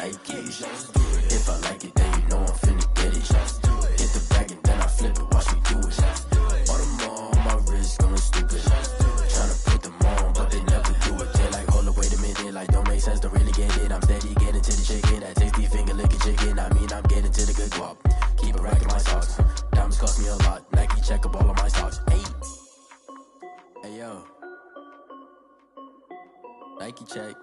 Nike. If I like it, then you know I'm finna get it. Hit the bag and then I flip it, watch me do it. All them on my wrist going stupid. Tryna put them on, but they never do it. They're like, hold up, wait a minute, like don't make sense, don't really get it. I'm steady getting to the chicken, that tasty finger licking chicken. I mean, I'm getting to the good guap. Keep it racking my socks. Diamonds cost me a lot. Nike check up all of my stocks. Hey, hey yo, Nike check.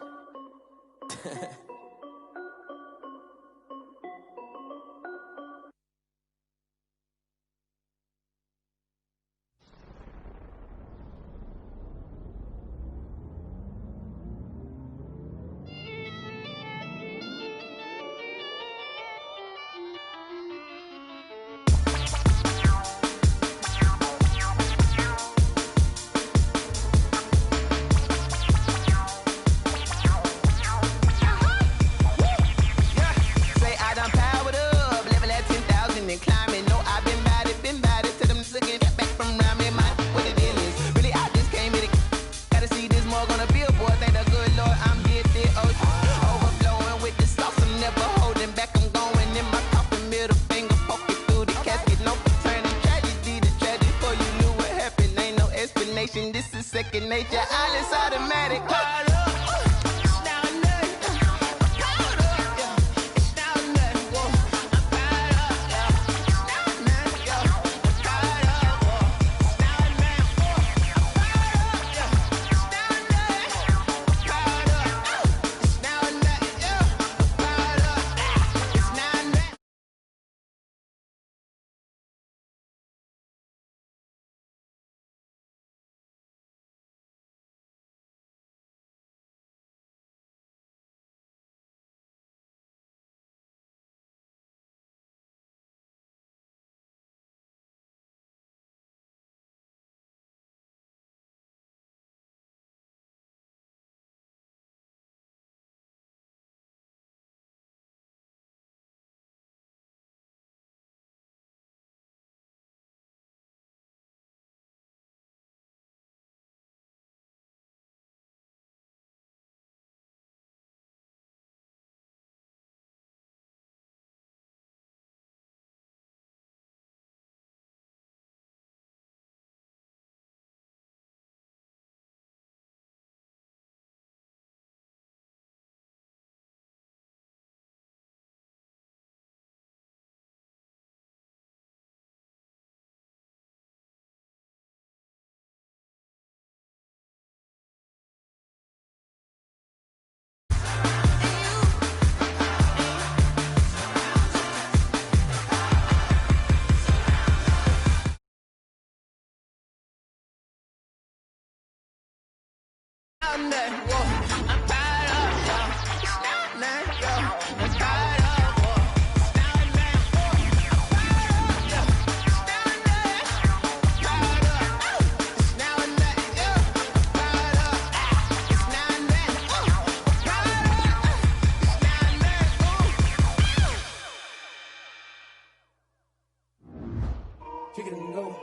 This is second nature, all is automatic. Kick it and go,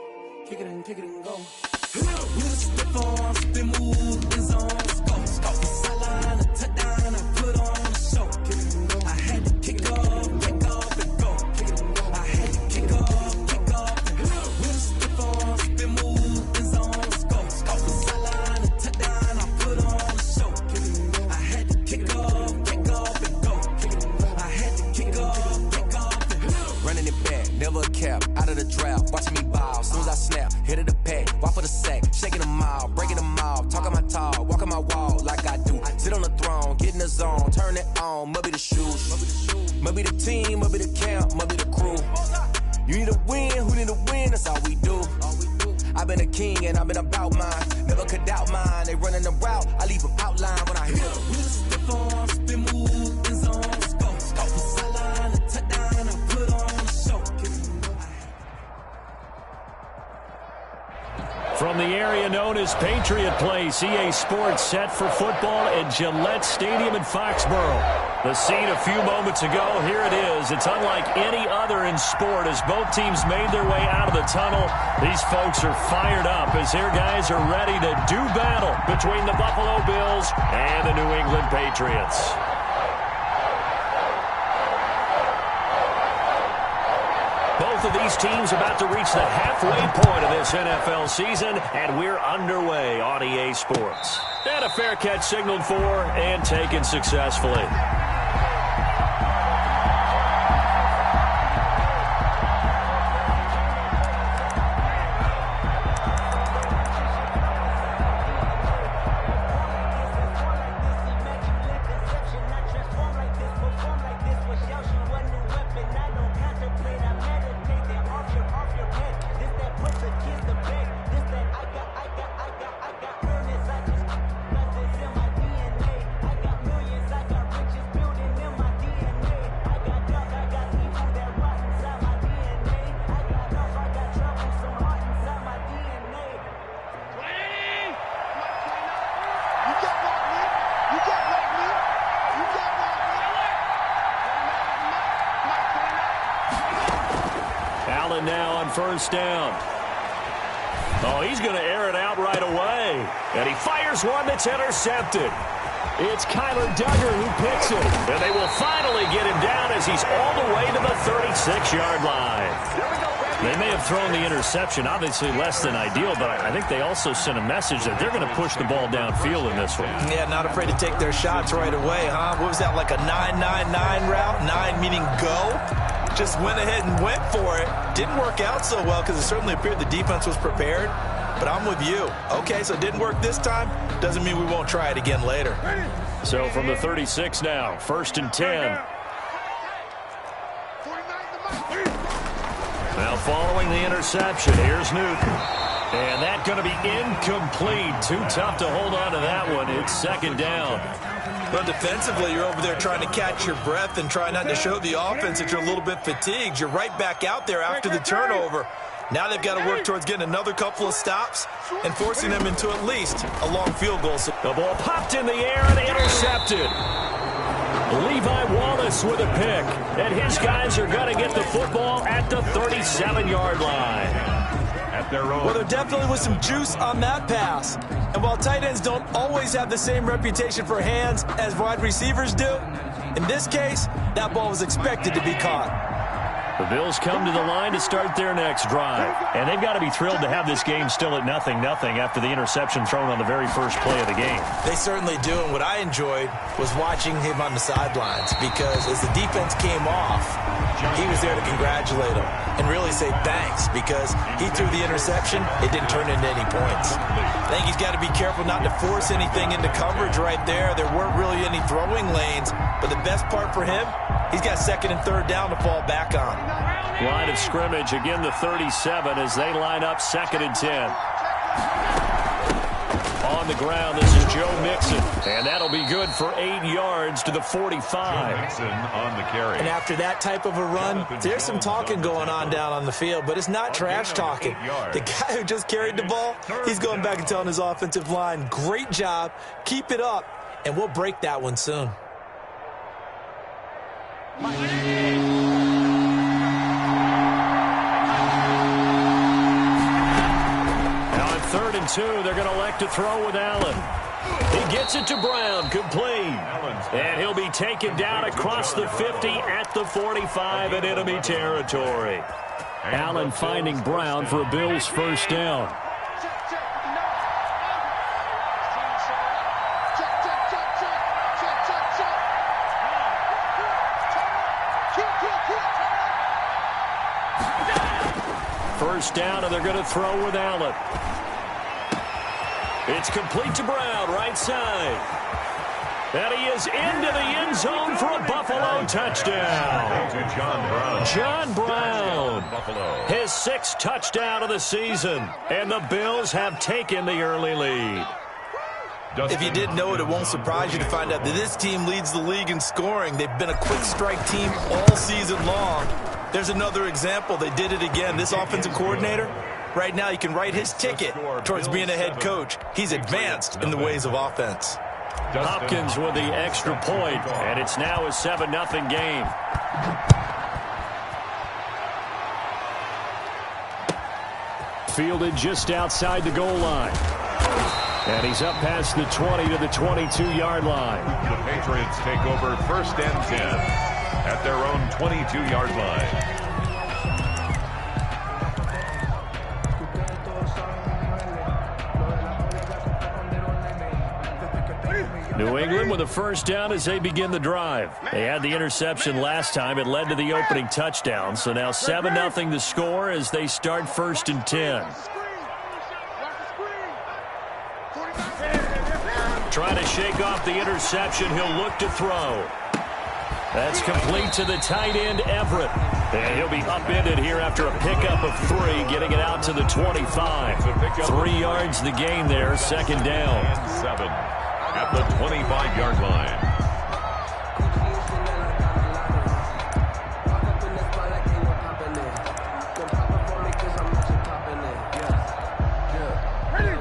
kick it and go. We just step on, spin, move, the zone. Go, sideline, a touchdown, I put on the show. Kick it and go. I had to kick off and go. Kick it and go. I had to kick off and go. We just step on, spin, move, the zone. Go, sideline, a touchdown, I put on the show. Kick it and go. I had to kick off and go. Kick it and go. I had to kick off and go. Running it back, never a cap, out of the drought, watching me ball. Soon as I snap, hit of the pack, walk for the sack, shaking them all, breaking them off, talking my talk, walking my wall like I do. Sit on the throne, get in the zone, turn it on, must be the shoes, must be the team, must be the camp, must be the crew. You need a win, who need a win, that's all we do. I've been a king and I've been about mine, never could doubt mine. They running the route, I leave them outline when I hit them. We just step on, spin, move, the zone. Go, sideline, a touchdown, I put on the show. From the area known as Patriot Place, EA Sports set for football at Gillette Stadium in Foxborough. The scene a few moments ago, here it is. It's unlike any other in sport as both teams made their way out of the tunnel. These folks are fired up as their guys are ready to do battle between the Buffalo Bills and the New England Patriots. Both of these teams about to reach the halfway point of this NFL season, and we're underway on EA Sports. And a fair catch signaled for and taken successfully. Now on first down. Oh, he's going to air it out right away. And he fires one that's intercepted. It's Kyler Duggar who picks it. And they will finally get him down as he's all the way to the 36-yard line. They may have thrown the interception, obviously less than ideal, but I think they also sent a message that they're going to push the ball downfield in this one. Yeah, not afraid to take their shots right away, huh? What was that, like a 9-9-9 route? 9 meaning go? Just went ahead and went for it. Didn't work out so well because it certainly appeared the defense was prepared. But I'm with you. Okay, so it didn't work this time. Doesn't mean we won't try it again later. So from the 36 now, 1st and 10. Now following the interception, here's Newton. And that's going to be incomplete. Too tough to hold on to that one. It's 2nd down. But defensively, you're over there trying to catch your breath and try not to show the offense that you're a little bit fatigued. You're right back out there after the turnover. Now they've got to work towards getting another couple of stops and forcing them into at least a long field goal. The ball popped in the air and intercepted. Levi Wallace with a pick. And his guys are going to get the football at the 37-yard line. Well, there definitely was some juice on that pass. And while tight ends don't always have the same reputation for hands as wide receivers do, in this case, that ball was expected to be caught. The Bills come to the line to start their next drive. And they've got to be thrilled to have this game still at 0-0 after the interception thrown on the very first play of the game. They certainly do, and what I enjoyed was watching him on the sidelines because as the defense came off, he was there to congratulate him and really say thanks because he threw the interception. It didn't turn into any points. I think he's got to be careful not to force anything into coverage right there. There weren't really any throwing lanes, but the best part for him, he's got 2nd and 3rd down to fall back on. Line of scrimmage, again the 37 as they line up 2nd and 10. On the ground, this is Joe Mixon. And that'll be good for 8 yards to the 45. Mixon on the carry. And after that type of a run, there's some talking going on down on the field, but it's not trash talking. The guy who just carried the ball, he's going back and telling his offensive line, great job, keep it up, and we'll break that one soon. Now on 3rd and 2, they're going to elect to throw with Allen. He gets it to Brown, complete. And he'll be taken down across the 50 at the 45 in enemy territory. Allen finding Brown for a Bills first down. First down, and they're going to throw with Allen. It's complete to Brown, right side. And he is into the end zone for a Buffalo touchdown. John Brown, his 6th touchdown of the season. And the Bills have taken the early lead. If you didn't know it, it won't surprise you to find out that this team leads the league in scoring. They've been a quick strike team all season long. There's another example. They did it again. This offensive coordinator, right now, you can write his ticket towards being a head coach. He's advanced in the ways of offense. Hopkins with the extra point, and it's now a 7-0 game. Fielded just outside the goal line. And he's up past the 20 to the 22-yard line. The Patriots take over 1st and 10 at their own 22-yard line. New England with a first down as they begin the drive. They had the interception last time. It led to the opening touchdown. So now 7-0 the score as they start 1st and 10. Trying to shake off the interception. He'll look to throw. That's complete to the tight end, Everett. And he'll be upended here after a pickup of 3, getting it out to the 25. 3 yards the gain there, 2nd down. And 7 at the 25-yard line.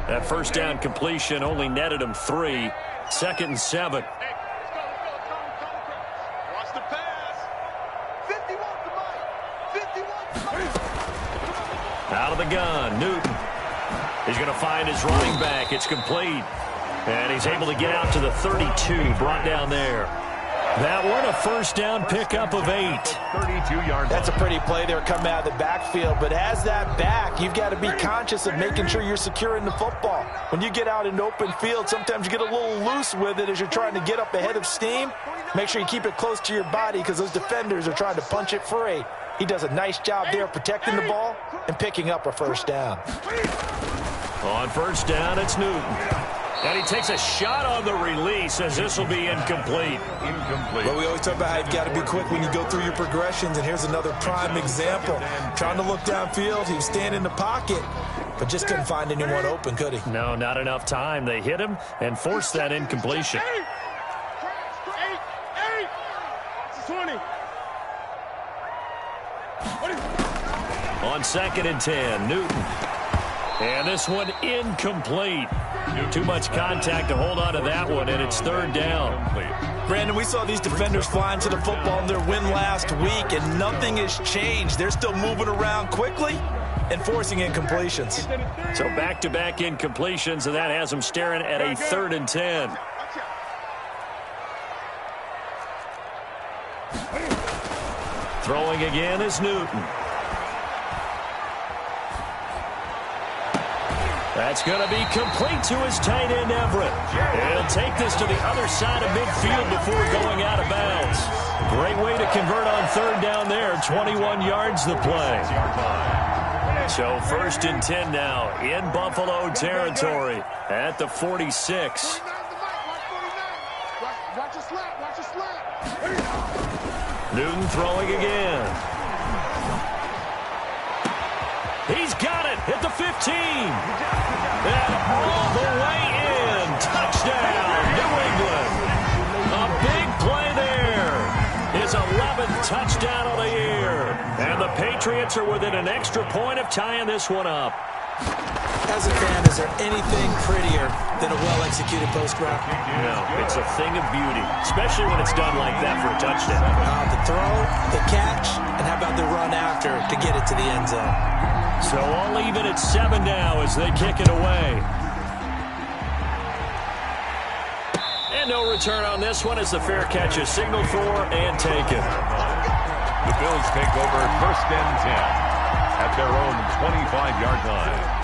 That first down completion only netted him 3. 2nd and 7. Out of the gun, Newton. He's going to find his running back. It's complete. And he's able to get out to the 32, brought down there. That one, a first down pickup of 8. 32-yard. That's a pretty play there coming out of the backfield. But as that back, you've got to be conscious of making sure you're securing the football. When you get out in open field, sometimes you get a little loose with it as you're trying to get up ahead of steam. Make sure you keep it close to your body because those defenders are trying to punch it free. He does a nice job there protecting the ball and picking up a first down. On first down, it's Newton. And he takes a shot on the release as this will be incomplete. Well, we always talk about how you've got to be quick when you go through your progressions, and here's another prime example. Trying to look downfield, he was standing in the pocket, but just couldn't find anyone open, could he? No, not enough time. They hit him and forced that incompletion. 20. On 2nd and 10, Newton. And this one incomplete. Too much contact to hold on to that one, and it's 3rd down. Brandon, we saw these defenders flying to the football in their win last week, and nothing has changed. They're still moving around quickly and forcing incompletions. So back-to-back incompletions, and that has them staring at a 3rd and 10. Throwing again is Newton. That's going to be complete to his tight end, Everett. He'll take this to the other side of midfield before going out of bounds. Great way to convert on 3rd down there. 21 yards the play. So 1st and 10 now in Buffalo territory at the 46. Newton throwing again. He's got it at the 15. And all the way in. Touchdown, New England. A big play there. His 11th touchdown of the year. And the Patriots are within an extra point of tying this one up. As a fan, is there anything prettier than a well-executed post route? No, it's a thing of beauty, especially when it's done like that for a touchdown. The throw, the catch, and how about the run after to get it to the end zone? So all even at 7 now as they kick it away. And no return on this one as the fair catch is signaled for and taken. The Bills take over 1st and 10 at their own 25-yard line.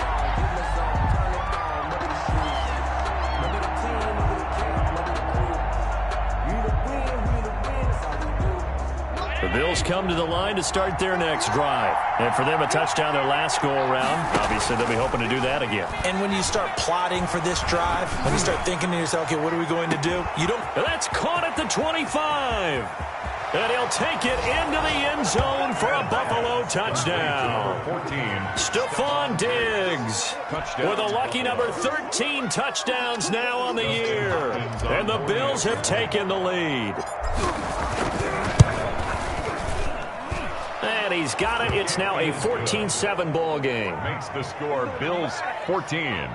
The Bills come to the line to start their next drive. And for them, a touchdown their last go-around. Obviously, they'll be hoping to do that again. And when you start plotting for this drive, when you start thinking to yourself, okay, what are we going to do? You don't... That's caught at the 25. And he'll take it into the end zone for a Buffalo touchdown. 14. Stephon Diggs with a lucky number 13 touchdowns now on the year. And the Bills have taken the lead. And he's got it. It's now a 14-7 ball game. Makes the score Bills 14,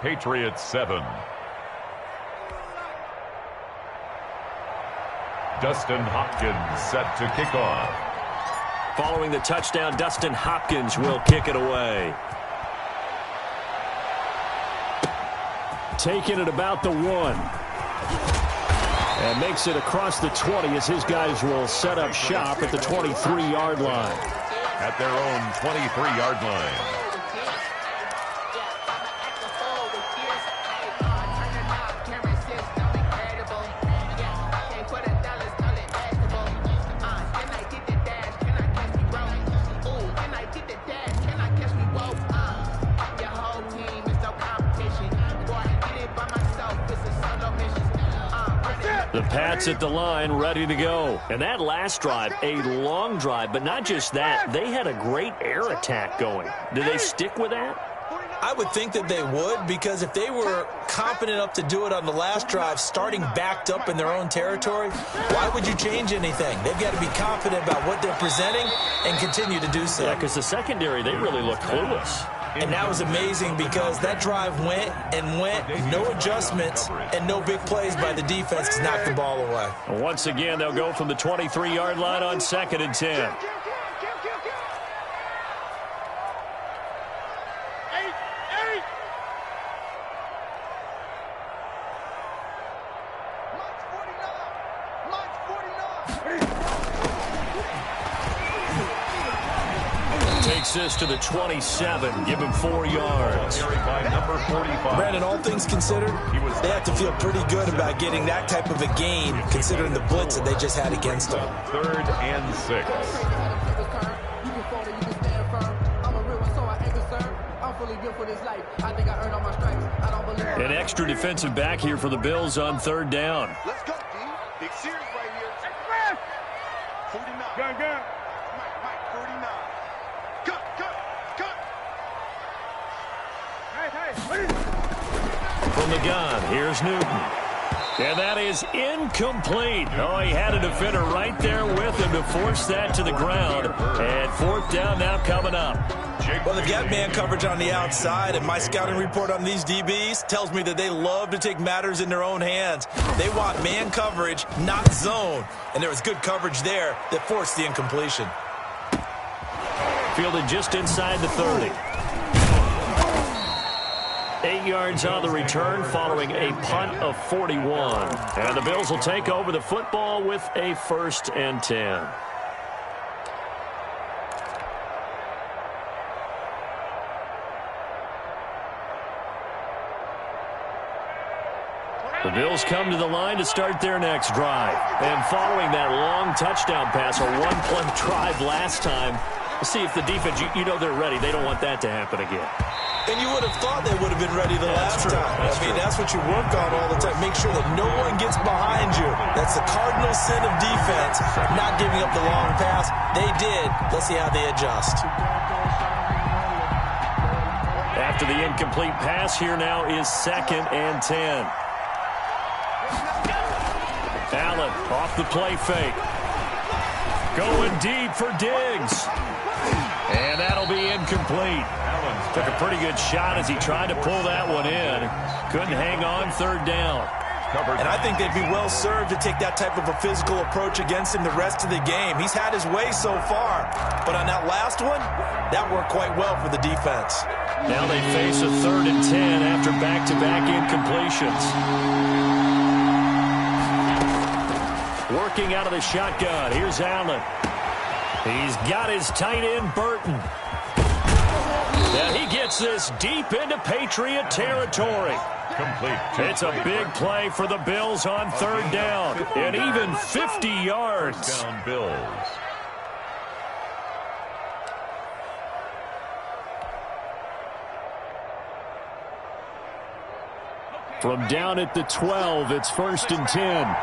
Patriots 7. Dustin Hopkins set to kick off. Following the touchdown, Dustin Hopkins will kick it away. Taking it about the 1. And makes it across the 20 as his guys will set up shop at the 23-yard line. At their own 23-yard line. Pats at the line, ready to go. And that last drive, a long drive, but not just that. They had a great air attack going. Did they stick with that? I would think that they would, because if they were confident enough to do it on the last drive, starting backed up in their own territory, why would you change anything? They've got to be confident about what they're presenting and continue to do so. Yeah, because the secondary, they really looked clueless. And that was amazing because that drive went and went, no adjustments and no big plays by the defense to knock the ball away. Once again, they'll go from the 23-yard line on 2nd and 10. Takes this to the 27. Give him 4 yards. Number 45. Brandon, all things considered, they have to feel pretty good about getting that type of a gain, considering the blitz that they just had against them. 3rd and 6. An extra defensive back here for the Bills on 3rd down. Let's go, D. Big series right here. 49. Gun. Mike, 49. Cut. From the gun, here's Newton. And that is incomplete. Oh, he had a defender right there with him to force that to the ground. And 4th down now coming up. Well, they've got man coverage on the outside, and my scouting report on these DBs tells me that they love to take matters in their own hands. They want man coverage, not zone. And there was good coverage there that forced the incompletion. Fielded just inside the 30. 8 yards on the return following a punt of 41. And the Bills will take over the football with a 1st and 10. The Bills come to the line to start their next drive. And following that long touchdown pass, a one-play drive last time, see if the defense, you know they're ready. They don't want that to happen again. And you would have thought they would have been ready the last time. That's what you work on all the time. Make sure that no one gets behind you. That's the cardinal sin of defense, not giving up the long pass. They did. Let's see how they adjust. After the incomplete pass, here now is 2nd and 10. Allen off the play fake. Going deep for Diggs. And that'll be incomplete. Took a pretty good shot as he tried to pull that one in. Couldn't hang on 3rd down. And I think they'd be well served to take that type of a physical approach against him the rest of the game. He's had his way so far. But on that last one, that worked quite well for the defense. Now they face a 3rd and 10 after back-to-back incompletions. Working out of the shotgun. Here's Allen. He's got his tight end, Burton. And he gets this deep into Patriot territory. Complete. It's a big play for the Bills on 3rd down. And even 50 yards. First down, Bills. From down at the 12, it's 1st and 10.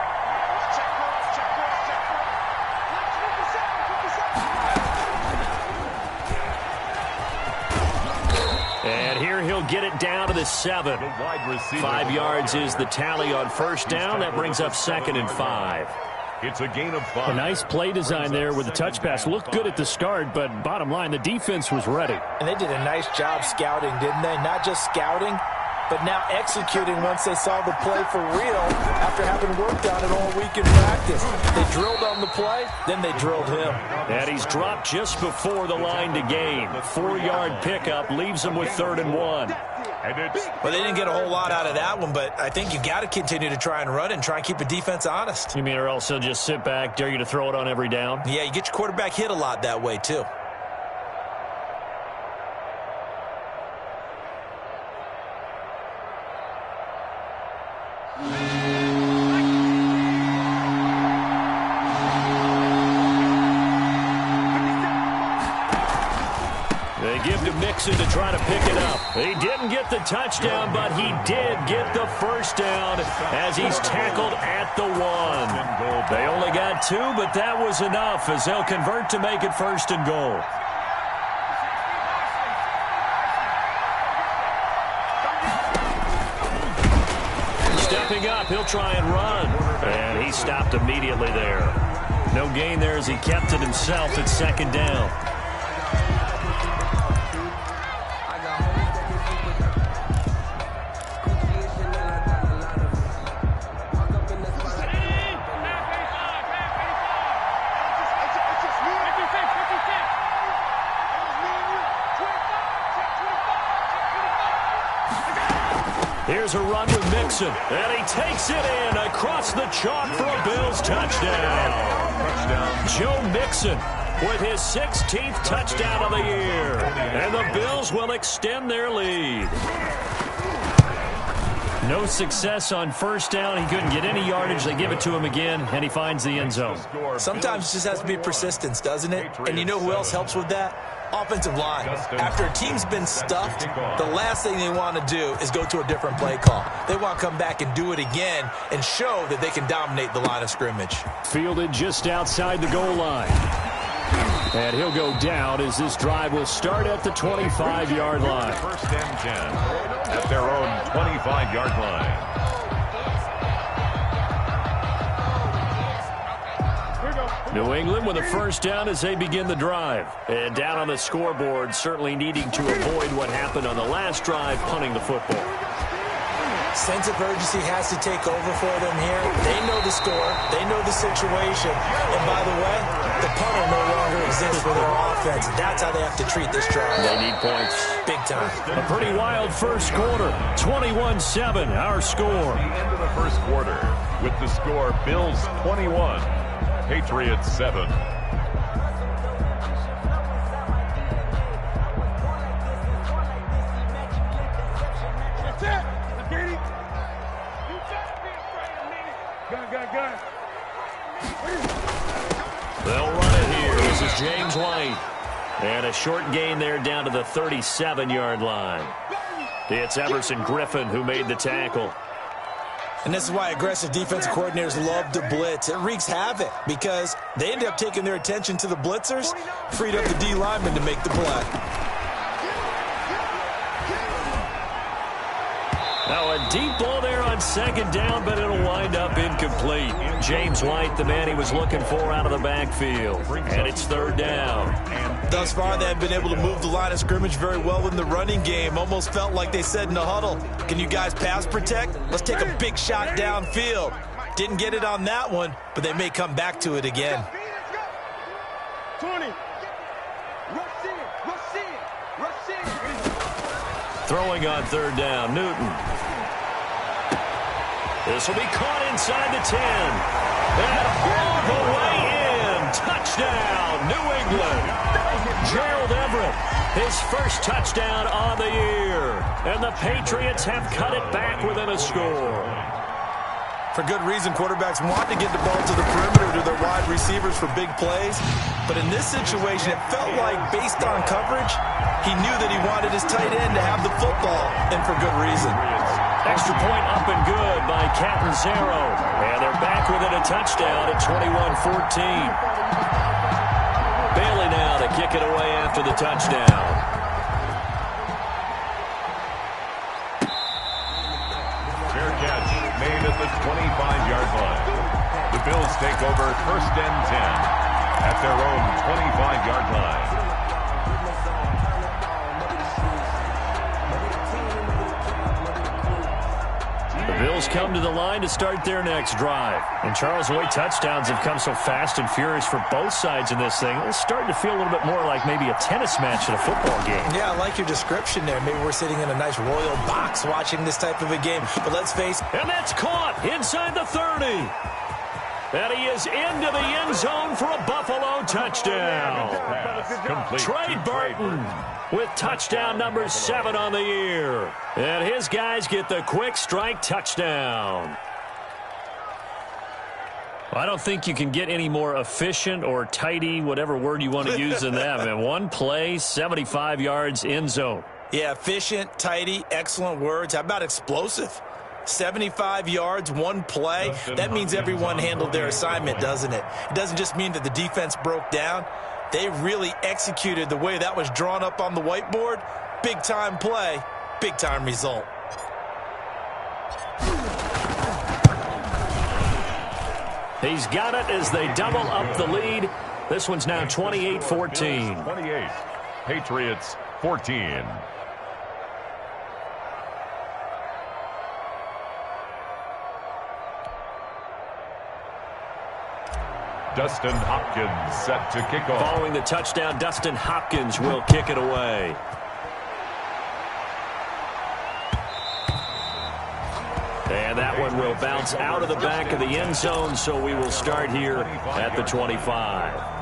And here he'll get it down to the 7. 5 yards is the tally on 1st down. That brings up 2nd and 5. It's a gain of 5. A nice play design there with the touch pass. Looked good at the start, but bottom line, the defense was ready. And they did a nice job scouting, didn't they? Not just scouting, but now executing once they saw the play for real after having worked on it all week in practice. They drilled on the play, then they drilled him. And he's dropped just before the line to gain. 4-yard pickup leaves him with 3rd and 1. Well, they didn't get a whole lot out of that one, but I think you got to continue to try and run it and try and keep the defense honest. You mean or else he'll just sit back, dare you to throw it on every down? Yeah, you get your quarterback hit a lot that way, too. They give to Mixon to try to pick it up. He didn't get the touchdown, but he did get the first down as he's tackled at the 1. They only got 2, but that was enough as they'll convert to make it 1st and goal. Stepping up, he'll try and run. And he stopped immediately there. No gain there as he kept it himself at 2nd down. Here's a run with Mixon, and he takes it in across the chalk for a Bills touchdown. Joe Mixon with his 16th touchdown of the year, and the Bills will extend their lead. No success on 1st down. He couldn't get any yardage. They give it to him again, and he finds the end zone. Sometimes it just has to be persistence, doesn't it? And you know who else helps with that? Offensive line. After a team's been stuffed, the last thing they want to do is go to a different play call. They want to come back and do it again and show that they can dominate the line of scrimmage. Fielded just outside the goal line. And he'll go down as this drive will start at the 25-yard line. 1st and 10 at their own 25-yard line. New England with a 1st down as they begin the drive. And down on the scoreboard, certainly needing to avoid what happened on the last drive, punting the football. Sense of urgency has to take over for them here. They know the score. They know the situation. And by the way, the punter no longer exists for their offense. That's how they have to treat this drive. They need points. Big time. A pretty wild first quarter. 21-7, our score. The end of the first quarter with the score Bills 21, Patriots 7. They'll run it here. This is James White. And a short gain there down to the 37-yard line. It's Everson Griffin who made the tackle. And this is why aggressive defensive coordinators love to blitz. It wreaks havoc because they end up taking their attention to the blitzers, freed up the D lineman to make the play. Now a deep ball there on 2nd down, but it'll wind up incomplete. James White, the man he was looking for out of the backfield. And it's 3rd down. Thus far, they have been able to move the line of scrimmage very well in the running game. Almost felt like they said in the huddle, can you guys pass protect? Let's take a big shot downfield. Didn't get it on that one, but they may come back to it again. 20. Throwing on 3rd down, Newton. This will be caught inside the 10. And all the way in. Touchdown, New England. Gerald Everett, his first touchdown on the year. And the Patriots have cut it back within a score. For good reason, quarterbacks want to get the ball to the perimeter to their wide receivers for big plays. But in this situation, it felt like, based on coverage, he knew that he wanted his tight end to have the football, and for good reason. Extra point up and good by Catanzaro. And they're back within a touchdown at 21-14. Bailey now to kick it away after the touchdown. Made at the 25-yard line. The Bills take over 1st and 10 at their own 25-yard line. The Bills come to the line to start their next drive. And Charles, the way touchdowns have come so fast and furious for both sides in this thing, it's starting to feel a little bit more like maybe a tennis match at a football game. Yeah, I like your description there. Maybe we're sitting in a nice royal box watching this type of a game. But let's face it. And that's caught inside the 30. And he is into the end zone for a Buffalo touchdown. Trey Burton with touchdown number 7 on the year. And his guys get the quick strike touchdown. I don't think you can get any more efficient or tidy, whatever word you want to use in that. Man, one play, 75 yards, end zone. Yeah, efficient, tidy, excellent words. How about explosive? 75 yards, one play. That means everyone handled their assignment, doesn't it? It doesn't just mean that the defense broke down. They really executed the way that was drawn up on the whiteboard. Big-time play, big-time result. He's got it as they double up the lead. This one's now 28-14. 28. Patriots 14. Dustin Hopkins set to kick off. Following the touchdown, Dustin Hopkins will kick it away. And that one will bounce out of the back of the end zone, so we will start here at the 25.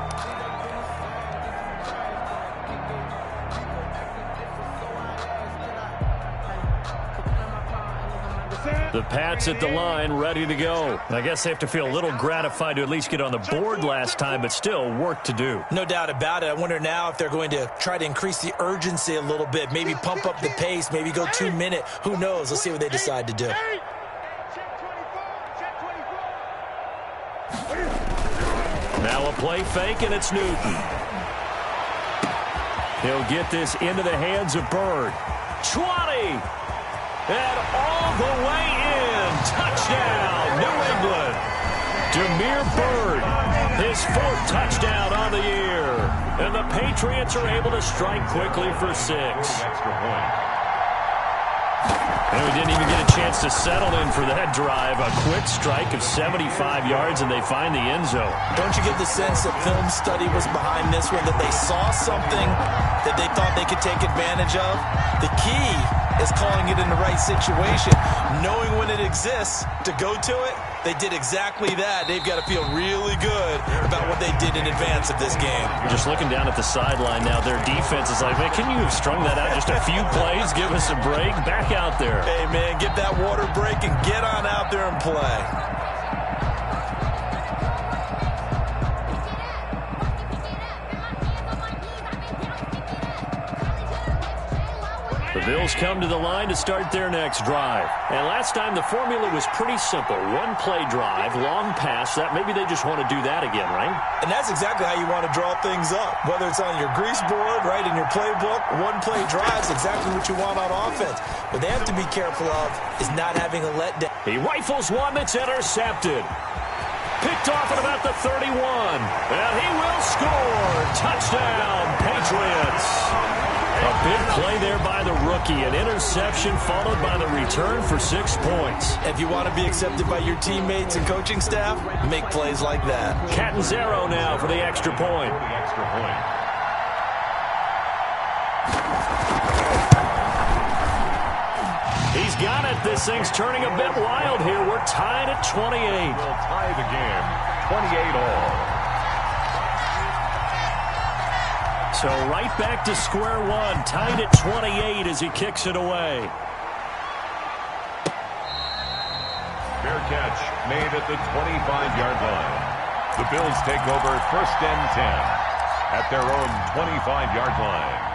The Pats at the line, ready to go. I guess they have to feel a little gratified to at least get on the board last time, but still work to do. No doubt about it. I wonder now if they're going to try to increase the urgency a little bit, maybe pump up the pace, maybe go 2 minute. Who knows? Let's see what they decide to do. Now a play fake, and it's Newton. He'll get this into the hands of Bird. 20! And all the way in. Touchdown, New England. Damiere Byrd, his 4th touchdown on the year. And the Patriots are able to strike quickly for 6. Extra point. And we didn't even get a chance to settle in for that drive. A quick strike of 75 yards, and they find the end zone. Don't you get the sense that film study was behind this one, that they saw something that they thought they could take advantage of? The key is calling it in the right situation, knowing when it exists to go to it. They did exactly that. They've got to feel really good about what they did in advance of this game. Just looking down at the sideline now, their defense is like, man, can you have strung that out just a few plays? Give us a break. Back out there. Hey, man, get that water break and get on out there and play. The Bills come to the line to start their next drive. And last time the formula was pretty simple. One play drive, long pass. That maybe they just want to do that again, right? And that's exactly how you want to draw things up. Whether it's on your grease board, right, in your playbook, one play drive is exactly what you want on offense. What they have to be careful of is not having a letdown. He rifles one that's intercepted. Picked off at about the 31. And he will score. Touchdown, Patriots. A big play there by the rookie. An interception followed by the return for 6 points. If you want to be accepted by your teammates and coaching staff, make plays like that. Catanzaro now for the extra point. He's got it. This thing's turning a bit wild here. We're tied at 28. We'll tie the game 28 all. So right back to square one, tied at 28 as he kicks it away. Fair catch made at the 25-yard line. The Bills take over 1st and 10 at their own 25-yard line.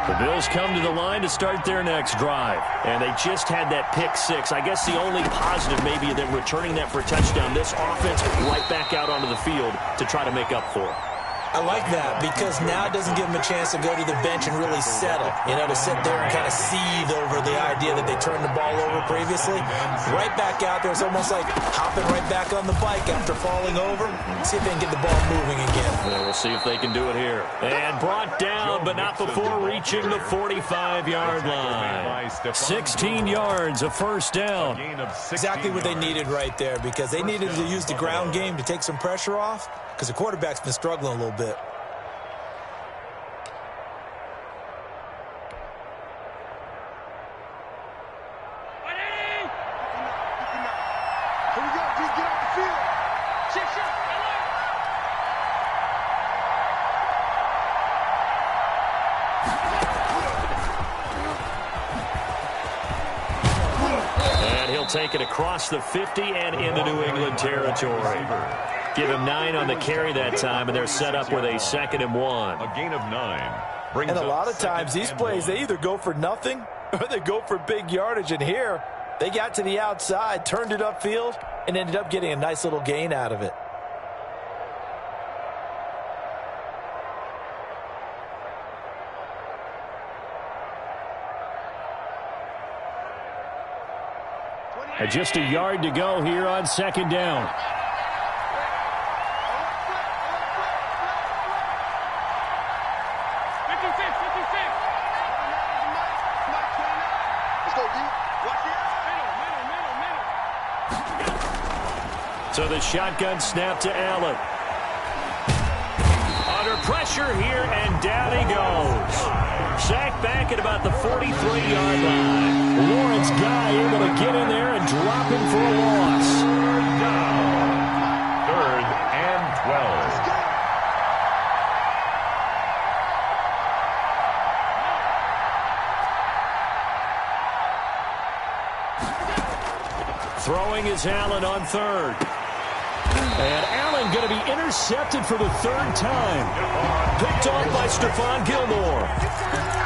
The Bills come to the line to start their next drive. And they just had that pick 6. I guess the only positive maybe them returning that for a touchdown. This offense right back out onto the field to try to make up for it. I like that because now it doesn't give them a chance to go to the bench and really settle. You know, to sit there and kind of seethe over the idea that they turned the ball over previously. Right back out there. It's almost like hopping right back on the bike after falling over. See if they can get the ball moving again. Yeah, we'll see if they can do it here. And brought down, but not before reaching the 45-yard line. 16 yards, a first down. Exactly what they needed right there because they needed to use the ground game to take some pressure off because the quarterback's been struggling a little bit. take it across the 50 and into New England territory. Give him 9 on the carry that time, and they're set up with a 2nd and 1. A gain of 9. And a lot of times these plays, they either go for nothing or they go for big yardage. And here, they got to the outside, turned it upfield, and ended up getting a nice little gain out of it. And just a yard to go here on 2nd down. So the shotgun snap to Allen. Under pressure here, and down he goes. Sacked back at about the 43-yard line. Lawrence Guy able to get in there and drop him for a loss. 3rd and 12. Throwing is Allen on 3rd. And Allen going to be intercepted for the 3rd time. Picked off by Stephon Gilmore.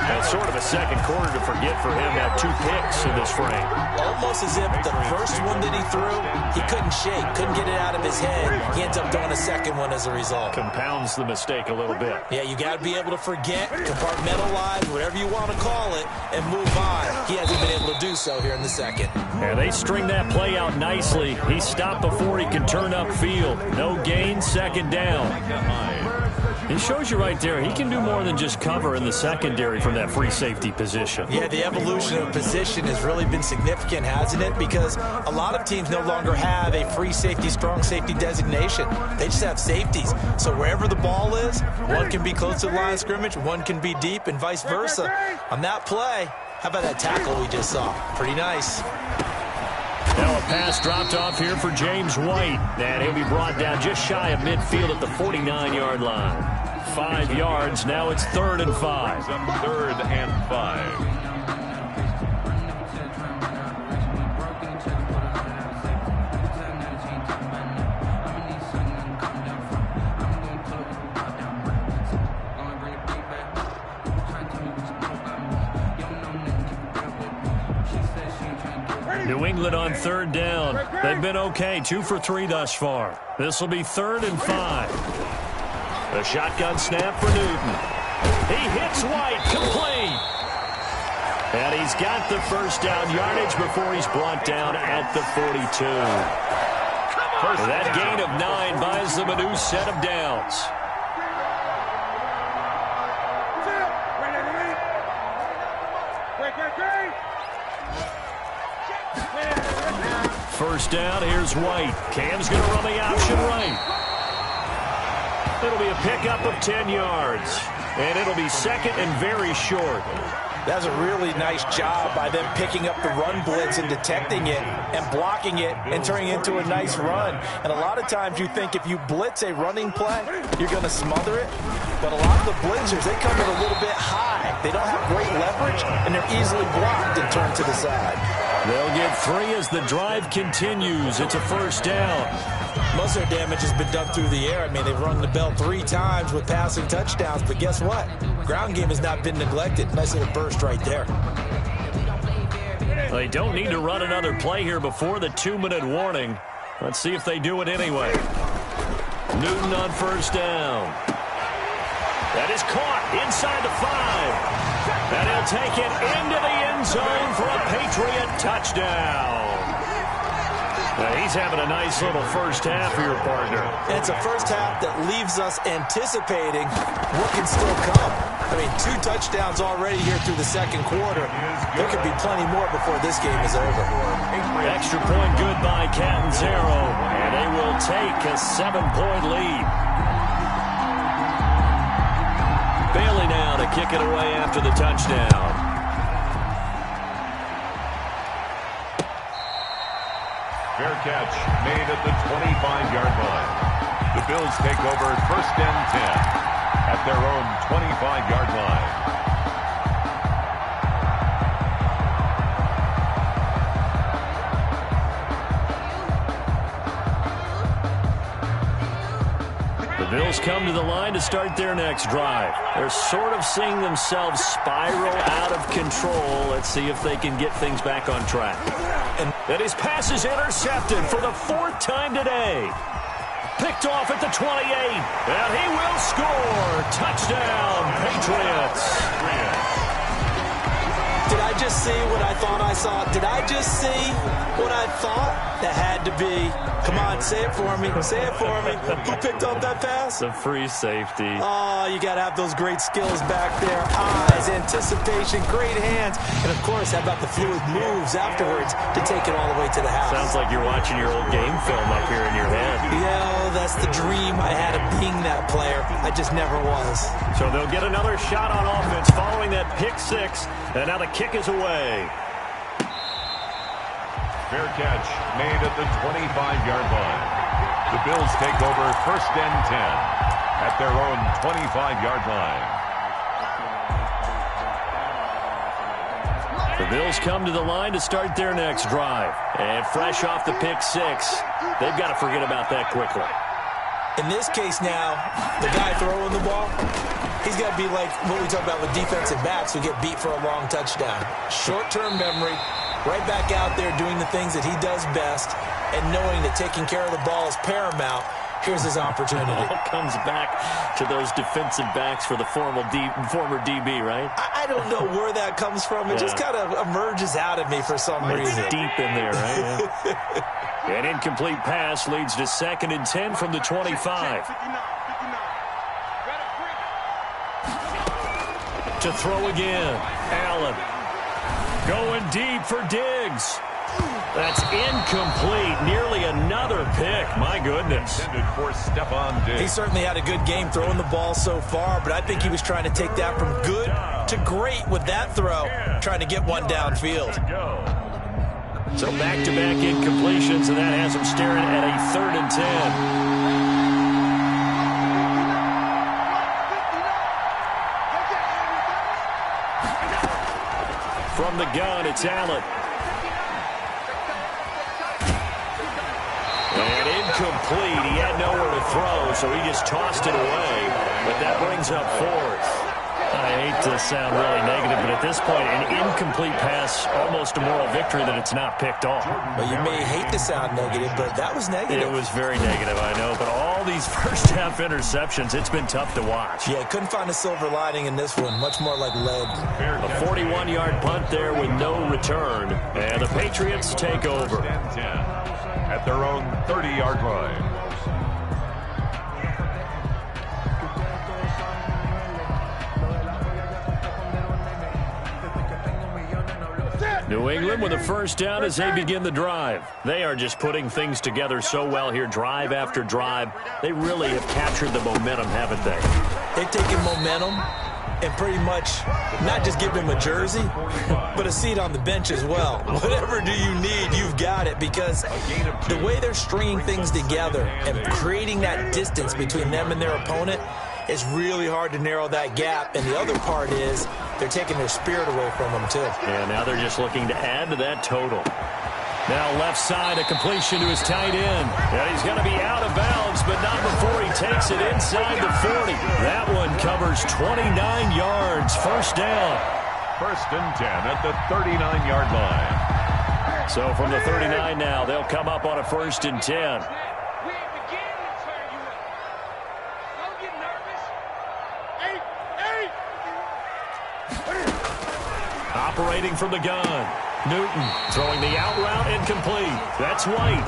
That's sort of a second quarter to forget for him. Now 2 picks in this frame. Almost as if the first one that he threw, he couldn't shake, couldn't get it out of his head. He ends up doing a second one as a result. Compounds the mistake a little bit. Yeah, you got to be able to forget, compartmentalize, whatever you want to call it, and move on. He hasn't been able to do so here in the second. And they string that play out nicely. He stopped before he could turn upfield. No gain, 2nd down. It shows you right there, he can do more than just cover in the secondary from that free safety position. Yeah, the evolution of position has really been significant, hasn't it? Because a lot of teams no longer have a free safety, strong safety designation. They just have safeties. So wherever the ball is, one can be close to the line of scrimmage, one can be deep, and vice versa. On that play, how about that tackle we just saw? Pretty nice. Now a pass dropped off here for James White. And he'll be brought down just shy of midfield at the 49-yard line. 5 yards. Now it's 3rd and 5. 3rd and 5. New England on 3rd down. They've been okay, 2 for 3 thus far. This will be 3rd and 5. A shotgun snap for Newton. He hits White, complete. And he's got the first down yardage before he's brought down at the 42. That gain of 9 buys them a new set of downs. First down, here's White. Cam's going to run the option right. It'll be a pickup of 10 yards. And it'll be 2nd and very short. That's a really nice job by them picking up the run blitz and detecting it and blocking it and turning it into a nice run. And a lot of times you think if you blitz a running play, you're going to smother it. But a lot of the blitzers, they come in a little bit high. They don't have great leverage, and they're easily blocked and turned to the side. They'll get 3 as the drive continues. It's a first down. Most of their damage has been done through the air. I mean, they've rung the bell 3 times with passing touchdowns, but guess what? Ground game has not been neglected. Nice little burst right there. They don't need to run another play here before the 2-minute warning. Let's see if they do it anyway. Newton on first down. That is caught inside the 5. And he'll take it into the end zone for a Patriot touchdown. Now he's having a nice little first half for your partner. And it's a first half that leaves us anticipating what can still come. I mean, 2 touchdowns already here through the second quarter. There could be plenty more before this game is over. Extra point good by Catanzaro. And they will take a 7-point lead. Bailey now to kick it away after the touchdown. Fair catch made at the 25-yard line. The Bills take over 1st and 10 at their own 25-yard line. Bills come to the line to start their next drive. They're sort of seeing themselves spiral out of control. Let's see if they can get things back on track. And his pass is intercepted for the 4th time today. Picked off at the 28, and he will score. Touchdown, Patriots. Did I just see what I thought I saw? Did I just see what I thought? That had to be. Come on, say it for me. Say it for me. Who picked up that pass? The free safety. Oh, you got to have those great skills back there. Eyes, anticipation, great hands. And, of course, how about the fluid moves afterwards to take it all the way to the house? Sounds like you're watching your old game film up here in your head. Yeah, that's the dream I had of being that player. I just never was. So they'll get another shot on offense following that pick 6. And now the kick is away. Fair catch made at the 25-yard line. The Bills take over 1st and 10 at their own 25-yard line. The Bills come to the line to start their next drive. And fresh off the pick 6, they've got to forget about that quickly. In this case now, the guy throwing the ball, he's got to be like what we talk about with defensive backs who get beat for a long touchdown. Short-term memory, right back out there doing the things that he does best, and knowing that taking care of the ball is paramount. Here's his opportunity. It all comes back to those defensive backs for the former DB, right? I don't know where that comes from. It just kind of emerges out of me for some reason. It's deep in there, right? Yeah. An incomplete pass leads to 2nd and 10 from the 25. To throw again. Allen going deep for Diggs. That's incomplete. Nearly another pick. My goodness. He certainly had a good game throwing the ball so far, but I think he was trying to take that from good to great with that throw, trying to get one downfield. So back-to-back incompletions, and that has him staring at a 3rd and 10. From the gun, it's Allen. And incomplete. He had nowhere to throw, so he just tossed it away. But that brings up 4th. I hate to sound really negative, but at this point, an incomplete pass, almost a moral victory that it's not picked off. Well, you may hate to sound negative, but that was negative. It was very negative, I know. But all these first-half interceptions, it's been tough to watch. Yeah, couldn't find a silver lining in this one. Much more like lead. A 41-yard punt there with no return. And the Patriots take over. At their own 30-yard line. New England with a first down as they begin the drive. They are just putting things together so well here, drive after drive. They really have captured the momentum, haven't they? They've taken momentum and pretty much not just give them a jersey, but a seat on the bench as well. Whatever do you need, you've got it, because the way they're stringing things together and creating that distance between them and their opponent is really hard to narrow that gap. And the other part is they're taking their spirit away from them, too. Yeah, now they're just looking to add to that total. Now left side, a completion to his tight end. And he's going to be out of bounds, but not before he takes it inside the 40. That one covers 29 yards. First down. 1st and 10 at the 39-yard line. So from the 39 now, they'll come up on a 1st and 10. Operating from the gun. Newton throwing the out route incomplete. That's White.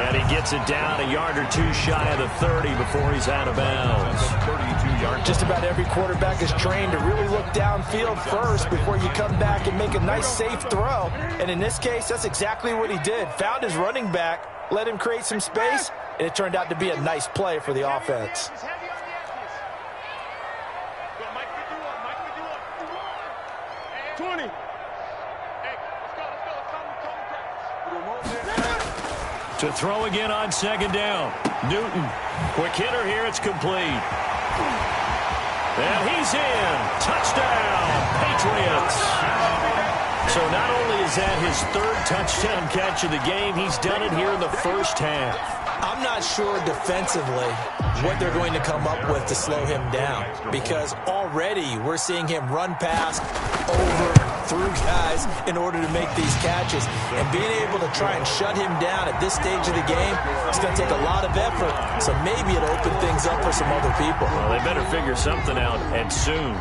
And he gets it down a yard or two shy of the 30 before he's out of bounds. 32-yard. Just about every quarterback is trained to really look downfield first before you come back and make a nice safe throw. And in this case, that's exactly what he did. Found his running back, let him create some space, and it turned out to be a nice play for the offense. 20. To throw again on 2nd down. Newton. Quick hitter here. It's complete. And he's in. Touchdown, Patriots. So not only is that his 3rd touchdown catch of the game, he's done it here in the first half. I'm I'm not sure defensively what they're going to come up with to slow him down, because already we're seeing him run past, over, through guys in order to make these catches. And being able to try and shut him down at this stage of the game, it's going to take a lot of effort, so maybe it'll open things up for some other people. Well, they better figure something out, and soon.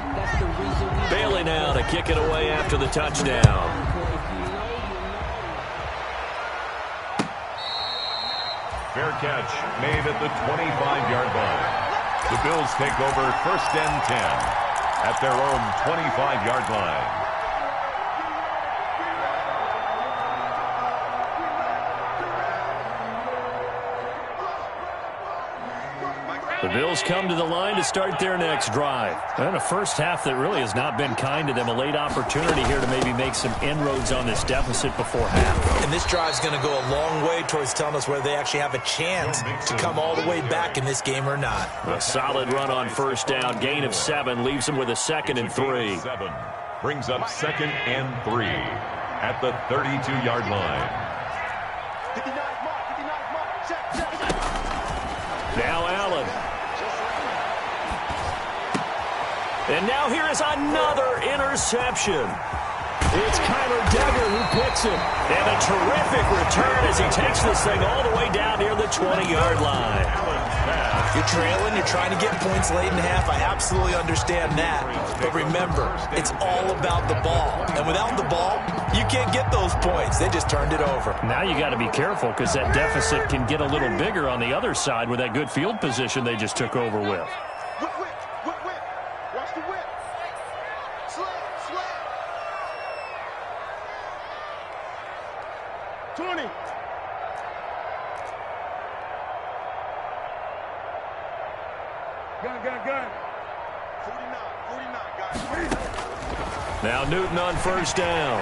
Bailey now to kick it away after the touchdown. Fair catch made at the 25-yard line. The Bills take over 1st and 10 at their own 25-yard line. The Bills come to the line to start their next drive. And a first half that really has not been kind to them. A late opportunity here to maybe make some inroads on this deficit before half. And this drive's going to go a long way towards telling us whether they actually have a chance to come all the way back in this game or not. A solid run on first down. Gain of 7 leaves them with a 2nd and 3. 7 brings up 2nd and 3 at the 32-yard line. 59 mark, check. Now Allen. And now here is another interception. It's Kyler Duggar who picks it. And a terrific return as he takes this thing all the way down near the 20-yard line. You're trailing, you're trying to get points late in half. I absolutely understand that. But remember, it's all about the ball. And without the ball, you can't get those points. They just turned it over. Now you got to be careful because that deficit can get a little bigger on the other side with that good field position they just took over with. Whip. Watch the whip. Slam. 20. Gun. 49, guys. Now Newton on first down.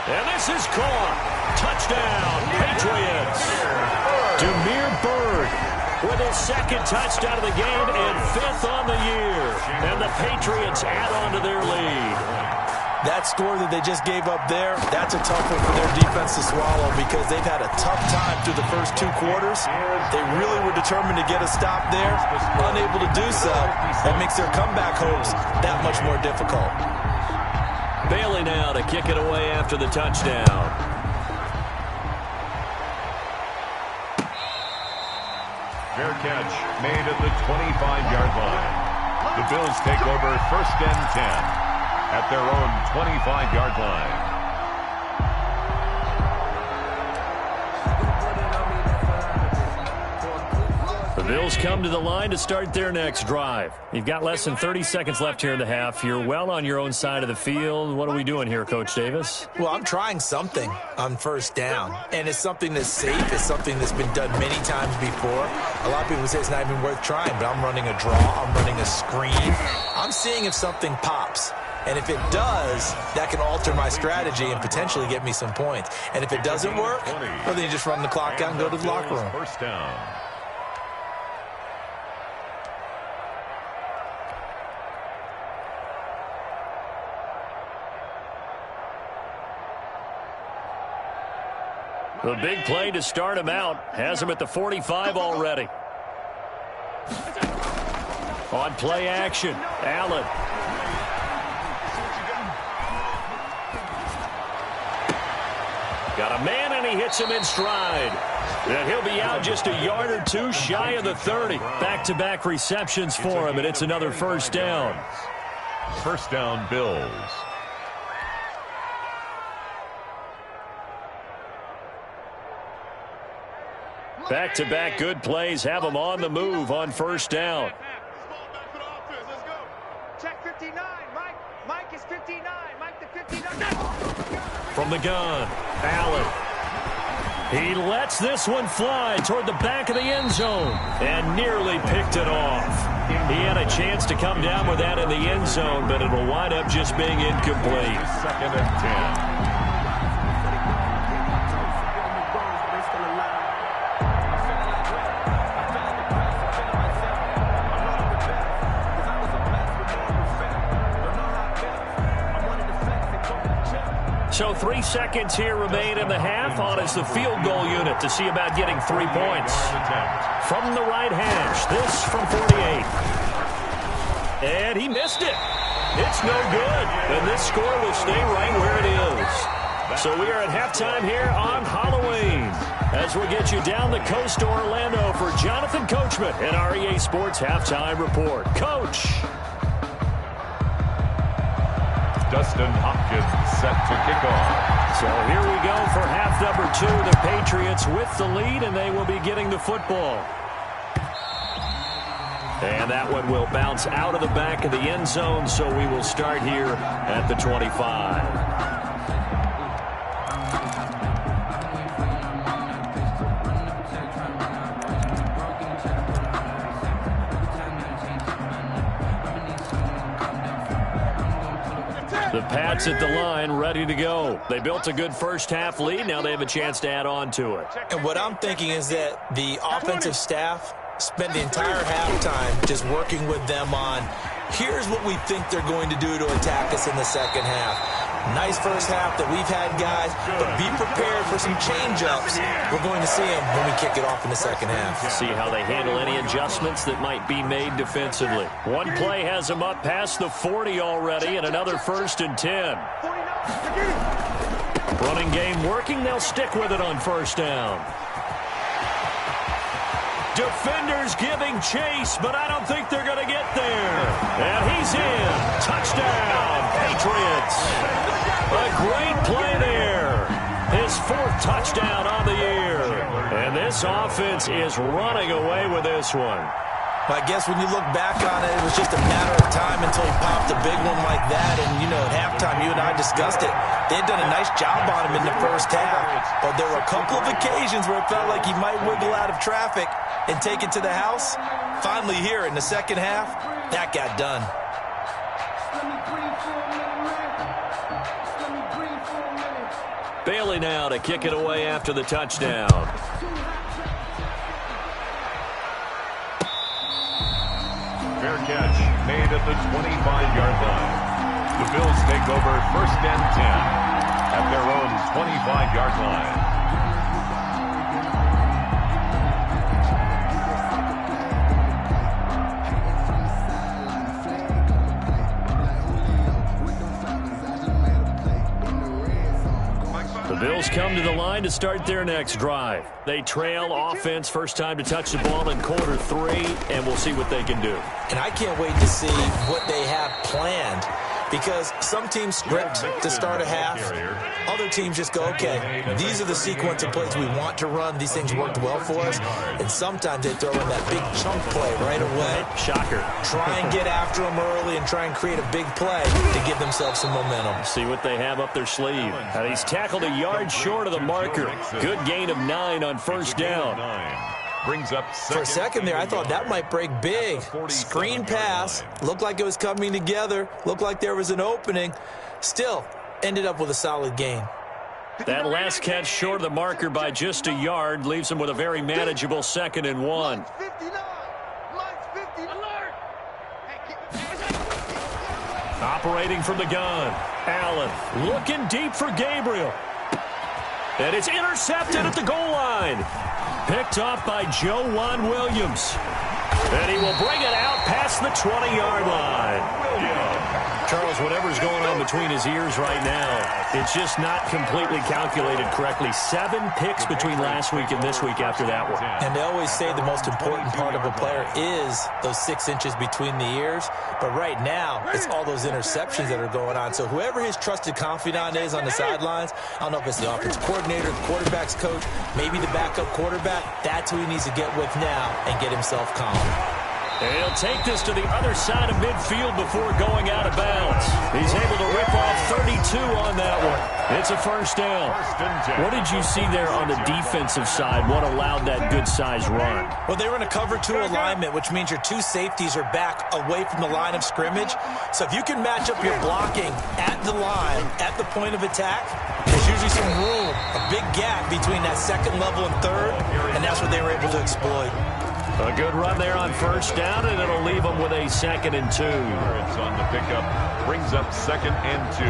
And this is caught. Touchdown, Patriots. Demir Bird with his 2nd touchdown of the game and 5th on the year. And the Patriots add on to their lead. That score that they just gave up there, that's a tough one for their defense to swallow because they've had a tough time through the first 2 quarters. They really were determined to get a stop there, unable to do so. That makes their comeback hopes that much more difficult. Bailey now to kick it away after the touchdown. Fair catch made at the 25-yard line. The Bills take over 1st and 10 at their own 25-yard line. The Bills come to the line to start their next drive. You've got less than 30 seconds left here in the half. You're well on your own side of the field. What are we doing here, Coach Davis? Well, I'm trying something on first down, and it's something that's safe. It's something that's been done many times before. A lot of people say it's not even worth trying, but I'm running a draw. I'm running a screen. I'm seeing if something pops. And if it does, that can alter my strategy and potentially get me some points. And if it doesn't work, well, then you just run the clock out and go to the locker room. First down. The big play to start him out has him at the 45 already. On play action, Allen. Got a man, and he hits him in stride. And he'll be out just a yard or 2 shy of the 30. Back-to-back receptions for him, and it's another first down. First down, Bills. Back-to-back good plays have him on the move on first down. Let's go. Check 59. Mike is 59. Mike the 59. From the gun, Allen. He lets this one fly toward the back of the end zone and nearly picked it off. He had a chance to come down with that in the end zone, but it'll wind up just being incomplete. 2nd and 10. So 3 seconds here remain in the half. On is the field goal unit to see about getting 3 points. From the right hash, this from 48. And he missed it. It's no good. And this score will stay right where it is. So we are at halftime here on Halloween, as we'll get you down the coast to Orlando for Jonathan Coachman and our EA Sports Halftime Report. Coach. Dustin Hopkins set to kick off. So here we go for half number 2. The Patriots with the lead, and they will be getting the football. And that one will bounce out of the back of the end zone, so we will start here at the 25. The Pats at the line, ready to go. They built a good first-half lead. Now they have a chance to add on to it. And what I'm thinking is that the offensive staff spent the entire halftime just working with them on, here's what we think they're going to do to attack us in the second half. Nice first half that we've had, guys, but be prepared for some change-ups. We're going to see them when we kick it off in the second half. See how they handle any adjustments that might be made defensively. One play has them up past the 40 already, and another 1st and 10. Running game working. They'll stick with it on first down. Defenders giving chase, but I don't think they're going to get there. And he's in. Touchdown, Patriots. A great play there. His 4th touchdown on the year. And this offense is running away with this one. Well, I guess when you look back on it, it was just a matter of time until he popped a big one like that. And, you know, at halftime, you and I discussed it. They had done a nice job on him in the first half. But there were a couple of occasions where it felt like he might wiggle out of traffic and take it to the house. Finally here in the second half, that got done. Bailey now to kick it away after the touchdown. Fair catch made at the 25-yard line. The Bills take over 1st and 10 at their own 25-yard line. The Bills come to the line to start their next drive. They trail offense, first time to touch the ball in quarter 3, and we'll see what they can do. And I can't wait to see what they have planned, because some teams script to start a half. Other teams just go, okay, these are the sequence of plays we want to run. These things worked well for us. And sometimes they throw in that big chunk play right away. Shocker. Try and get after them early and try and create a big play to give themselves some momentum. See what they have up their sleeve. And he's tackled a yard short of the marker. Good gain of 9 on first down. Brings up for a second there, I thought that might break big. Screen pass. Looked like it was coming together. Looked like there was an opening. Still, ended up with a solid gain. That last catch short of the marker by just a yard leaves him with a very manageable 2nd and 1. Operating from the gun. Allen looking deep for Gabriel. And it's intercepted at the goal line. Picked off by Joe Juan Williams. And he will bring it out past the 20-yard line. Charles, whatever's going on between his ears right now, it's just not completely calculated correctly. 7 picks between last week and this week after that one. And they always say the most important part of a player is those 6 inches between the ears. But right now, it's all those interceptions that are going on. So whoever his trusted confidant is on the sidelines, I don't know if it's the offensive coordinator, the quarterback's coach, maybe the backup quarterback, that's who he needs to get with now and get himself calm. And he'll take this to the other side of midfield before going out of bounds. He's able to rip off 32 on that one. It's a first down. What did you see there on the defensive side? What allowed that good-sized run? Well, they were in a cover 2 alignment, which means your 2 safeties are back away from the line of scrimmage. So if you can match up your blocking at the line, at the point of attack, there's usually some room, a big gap between that 2nd level and 3rd, and that's what they were able to exploit. A good run there on first down, and it'll leave them with a 2nd and 2. It's on the pickup. Brings up 2nd and 2.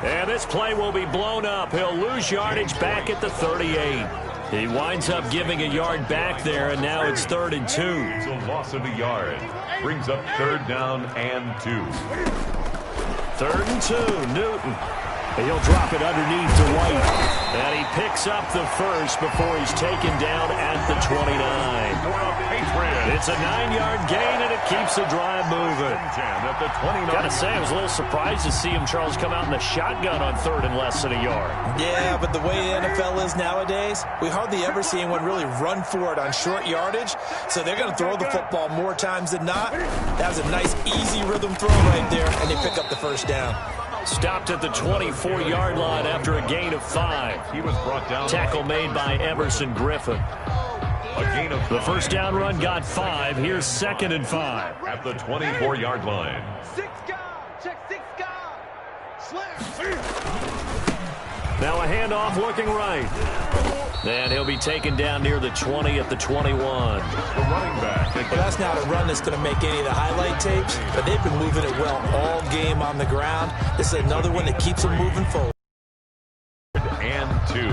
And this play will be blown up. He'll lose yardage back at the 38. He winds up giving a yard back there, and now it's 3rd and 2. It's a loss of a yard. Brings up 3rd down and 2. 3rd and 2, Newton. He'll drop it underneath to White. And he picks up the first before he's taken down at the 29. It's a 9-yard gain, and it keeps the drive moving. Gotta say, I was a little surprised to see him, Charles, come out in the shotgun on 3rd and less than a yard. Yeah, but the way the NFL is nowadays, we hardly ever see anyone really run for it on short yardage. So they're going to throw the football more times than not. That was a nice, easy rhythm throw right there, and they pick up the first down. Stopped at the 24-yard line after a gain of 5. He was brought down. Tackle made by Emerson Griffin. A gain of 5. The first down run got 5. Here's 2nd and 5. At the 24-yard line. 6 guard. Check 6 guard. Slam. Now a handoff looking right. And he'll be taken down near the 20 at the 21. The running back. Well, that's not a run that's going to make any of the highlight tapes, but they've been moving it well all game on the ground. This is another one that keeps them moving forward. And 2.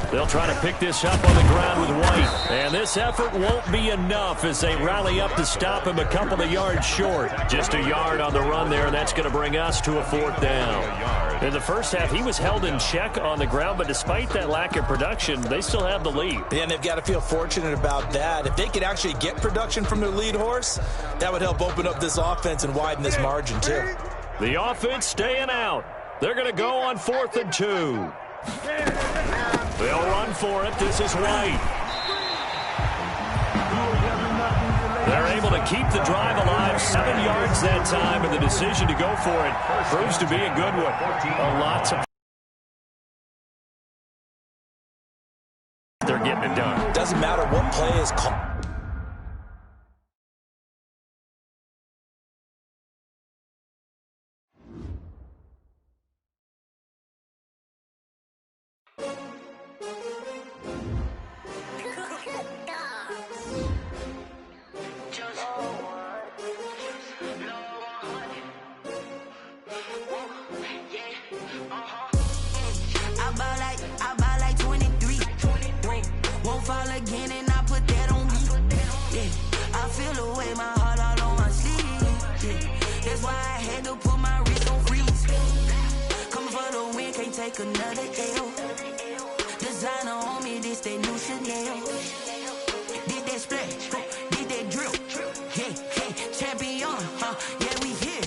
They'll try to pick this up on the ground with White. And this effort won't be enough as they rally up to stop him a couple of yards short. Just a yard on the run there, and that's going to bring us to a 4th down. In the first half, he was held in check on the ground, but despite that lack of production, they still have the lead. Yeah, and they've got to feel fortunate about that. If they could actually get production from their lead horse, that would help open up this offense and widen this margin, too. The offense staying out. They're going to go on 4th and 2. They'll run for it. This is White. They're able to keep the drive alive. 7 yards that time, and the decision to go for it proves to be a good one. A lot to... They're getting it done. Doesn't matter what play is called. Another L. Designer on me, this that new Chanel. Did that splash, did that drill. Yeah, champion, yeah, we here.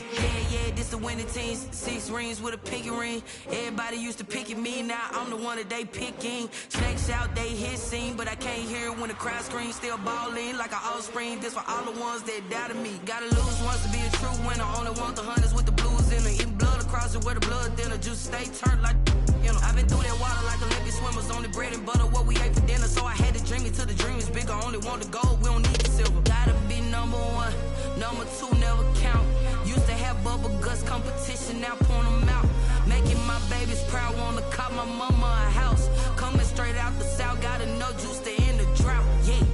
Yeah, this the winning team. 6 rings with a pinky ring. Everybody used to picking me, now I'm the one that they picking. Snakes out, they hit scene, but I can't hear it when the crowd screams. Still balling like an offspring. This for all the ones that doubted me. Gotta lose once to be a true winner. Only want the hunters with the blues in it. Eating blood across it where the blood dinner. Juice stay turned like, you know. I've been through that water like Olympic swimmers. Only bread and butter what we ate for dinner. So I had to dream it till the dream is bigger. Only want the gold, we don't need the silver. Gotta be number 1, number 2 never count. Used to have bubble guts competition, now point them out. Making my babies proud, wanna cop my mama a house. Coming straight out the south, gotta know juice to end the drought. Yeah,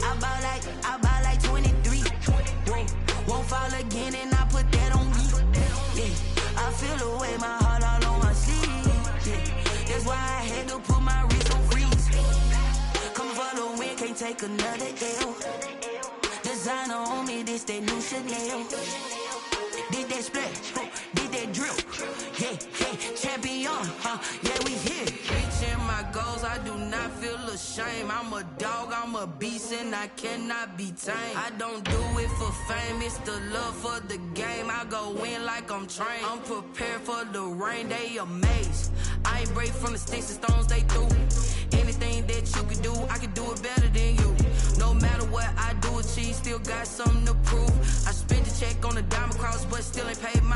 I buy like 23. Won't fall again, and I put that on me. Yeah, I feel the way, my heart all on my sleeve. Yeah, that's why I had to put my wrist on freeze. Come for the win, can't take another L. Designer on me, this that new Chanel. Did that splash, did that drill. Yeah, champion, yeah, we here. Reaching my goals, I do not feel ashamed. I'm a dog, I'm a beast, and I cannot be tamed. I don't do it for fame, it's the love for the game. I go in like I'm trained. I'm prepared for the rain, they amazed. I ain't break from the sticks and stones they threw. Anything that you can do, I can do it better than you. No matter what I do, achieve, still got something to prove. I spent the check on the diamond cross, but still ain't paid my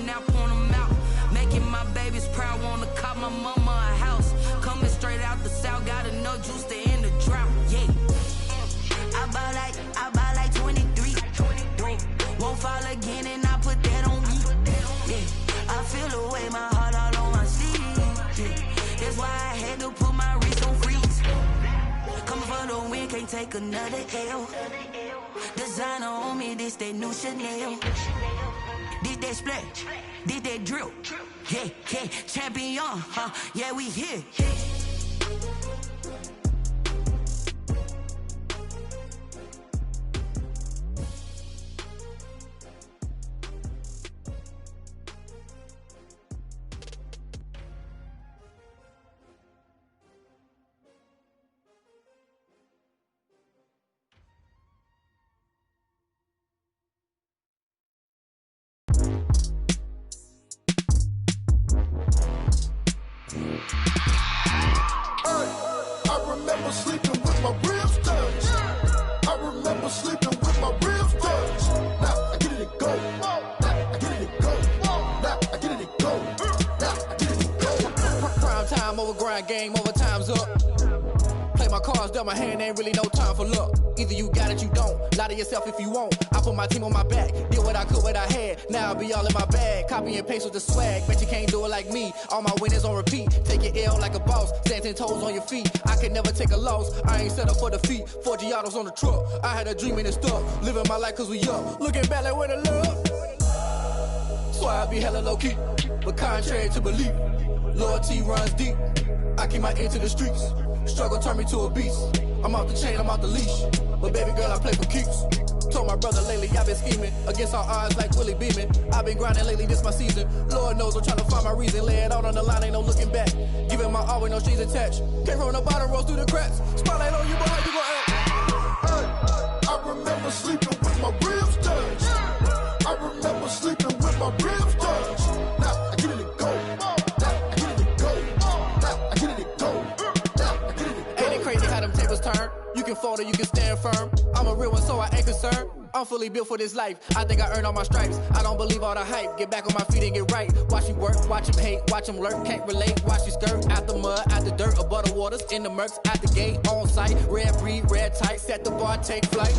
and now point them out. Making my babies proud, wanna call my mama a house. Coming straight out the south, got enough juice to end the drought. Yeah. I buy like 23. Won't fall again and I put that on me. Yeah. I feel the way, my heart all on my sleeve. Yeah. That's why I had to put my wrist on freeze. Coming for the win, can't take another L. Designer on me, this that new Chanel. This that splash, this that drill. Yeah, yeah, champion, yeah, we here. Game over, time's up. Play my cards, dealt my hand, ain't really no time for luck. Either you got it, you don't. Lie to yourself if you won't. I put my team on my back, did what I could, what I had. Now I'll be all in my bag. Copy and paste with the swag. Bet you can't do it like me. All my winners on repeat. Take your L like a boss. Stand 10 toes on your feet. I can never take a loss. I ain't set up for defeat. 4 Giottos on the truck. I had a dream and it's stuck. Living my life cause we up. Looking back like where the love. So I be hella low key. But contrary to belief, loyalty runs deep. I keep my ear to the streets. Struggle turned me to a beast. I'm off the chain, I'm off the leash. But baby girl, I play for keeps. Told my brother lately, I've been scheming. Against all odds like Willie Beeman. I've been grinding lately, this my season. Lord knows I'm trying to find my reason. Lay it out on the line, ain't no looking back. Giving my all with no strings attached. Came from the bottom, rose through the cracks. Spotlight on you, boy, how you gon' act? I remember sleeping with my ribs touched. I remember sleeping with my ribs touched. Now I get it to go. You can fold or you can stand firm. I'm a real one, so I ain't concerned. I'm fully built for this life. I think I earned all my stripes. I don't believe all the hype. Get back on my feet and get right. Watch you work, watch him hate, watch him lurk. Can't relate, watch you skirt. Out the mud, out the dirt, above the waters, in the murks, out the gate, on site. Red breed, red tight, set the bar, take flight.